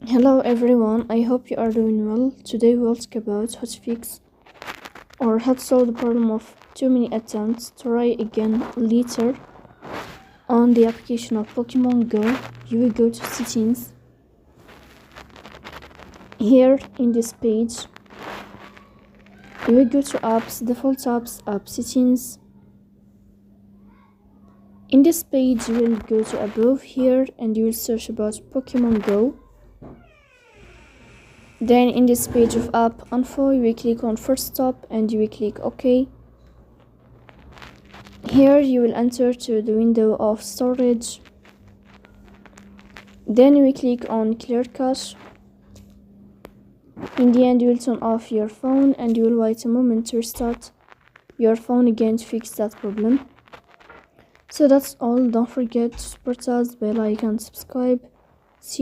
Hello everyone, I hope you are doing well. Today we'll talk about how to fix or how to solve the problem of too many attempts to try again later on the application of Pokemon Go. You will go to settings. Here in this page, you will go to apps, default apps, app settings. In this page, you will go to above here and you will search about Pokemon Go. Then in this page of app info, you will click on first stop and you will click OK. Here you will enter to the window of storage. Then you will click on clear cache. In the end, you will turn off your phone and you will wait a moment to restart your phone again to fix that problem. So that's all. Don't forget to support us by like and subscribe.